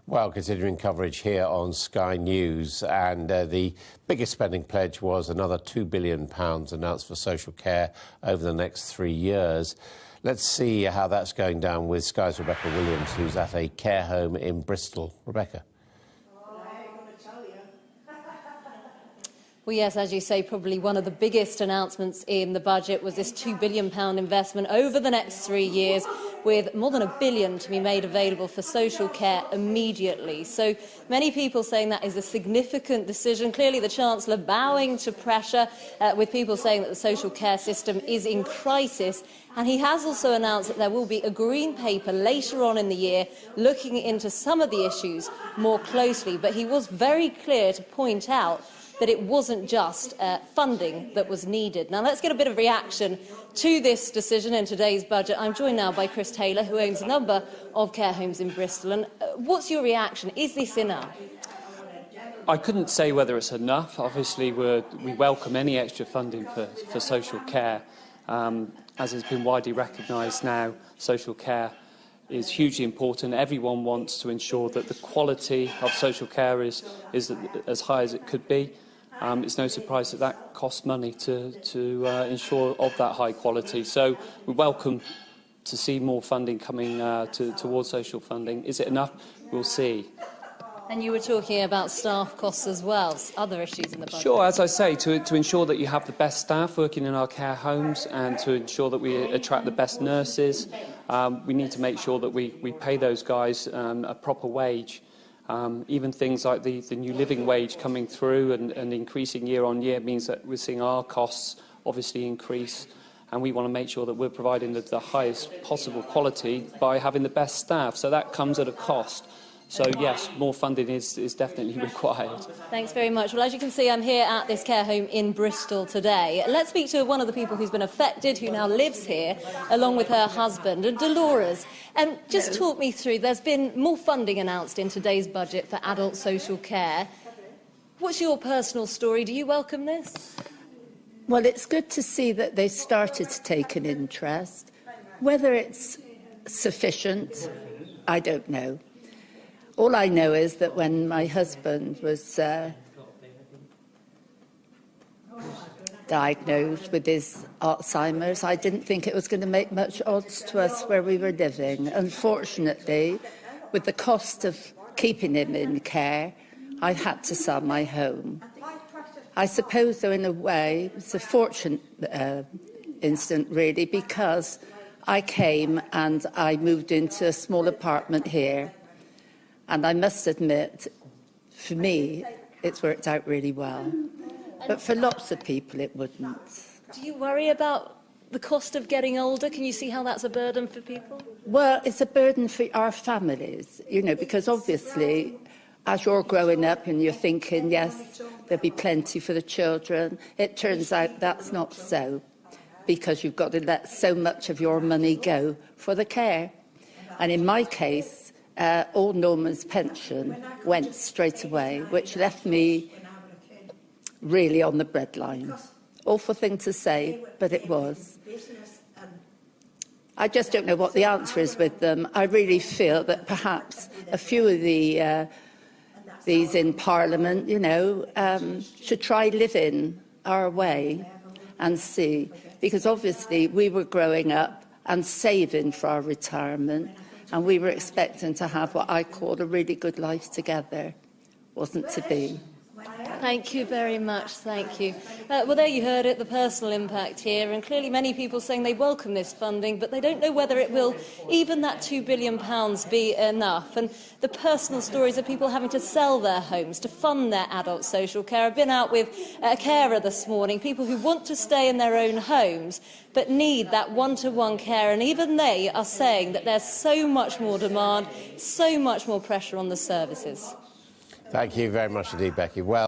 Well, continuing coverage here on Sky News, and the biggest spending pledge was another £2 billion announced for social care over the next 3 years. Let's see how that's going down with Sky's Rebecca Williams, who's at a care home in Bristol. Rebecca. Well, yes, as you say, probably one of the biggest announcements in the budget was this £2 billion investment over the next 3 years, with more than £1 billion to be made available for social care immediately. So many people saying that is a significant decision. Clearly, the Chancellor bowing to pressure, with people saying that the social care system is in crisis. And he has also announced that there will be a green paper later on in the year looking into some of the issues more closely. But he was very clear to point out that it wasn't just funding that was needed. Now, let's get a bit of reaction to this decision in today's budget. I'm joined now by Chris Taylor, who owns a number of care homes in Bristol. And what's your reaction? Is this enough? I couldn't say whether it's enough. Obviously, we welcome any extra funding for social care. As has been widely recognised now, social care is hugely important. Everyone wants to ensure that the quality of social care is as high as it could be. It's no surprise that that costs money to ensure of that high quality. So we welcome to see more funding coming towards social funding. Is it enough? We'll see. And you were talking about staff costs as well, other issues in the budget. Sure, as I say, to ensure that you have the best staff working in our care homes and to ensure that we attract the best nurses, we need to make sure that we pay those guys a proper wage. Even things like the new living wage coming through and increasing year on year means that we're seeing our costs obviously increase. And we want to make sure that we're providing the highest possible quality by having the best staff. So that comes at a cost. So, yes, more funding is definitely required. Thanks very much. Well, as you can see, I'm here at this care home in Bristol today. Let's speak to one of the people who's been affected, who now lives here, along with her husband, and Dolores. Just talk me through, there's been more funding announced in today's budget for adult social care. What's your personal story? Do you welcome this? Well, it's good to see that they started to take an interest. Whether it's sufficient, I don't know. All I know is that when my husband was diagnosed with his Alzheimer's, I didn't think it was going to make much odds to us where we were living. Unfortunately, with the cost of keeping him in care, I had to sell my home. I suppose, though, in a way, it's a fortunate incident, really, because I came and I moved into a small apartment here. And I must admit, for me, it's worked out really well. But for lots of people, it wouldn't. Do you worry about the cost of getting older? Can you see how that's a burden for people? Well, it's a burden for our families, you know, because obviously, as you're growing up and you're thinking, yes, there'll be plenty for the children, it turns out that's not so, because you've got to let so much of your money go for the care. And in my case, all Norman's pension went straight away, which left me really on the breadline. Awful thing to say, but it was. I just don't know what the answer is with them. I really feel that perhaps a few of these in Parliament, you know, should try living our way and see. Because obviously we were growing up and saving for our retirement, and we were expecting to have what I called a really good life together. Wasn't to be. Thank you very much, thank you. Well, there you heard it, the personal impact here, and clearly many people saying they welcome this funding, but they don't know whether it will, even that £2 billion, be enough. And the personal stories of people having to sell their homes to fund their adult social care. I've been out with a carer this morning, people who want to stay in their own homes, but need that one-to-one care, and even they are saying that there's so much more demand, so much more pressure on the services. Thank you very much indeed, Becky. Well.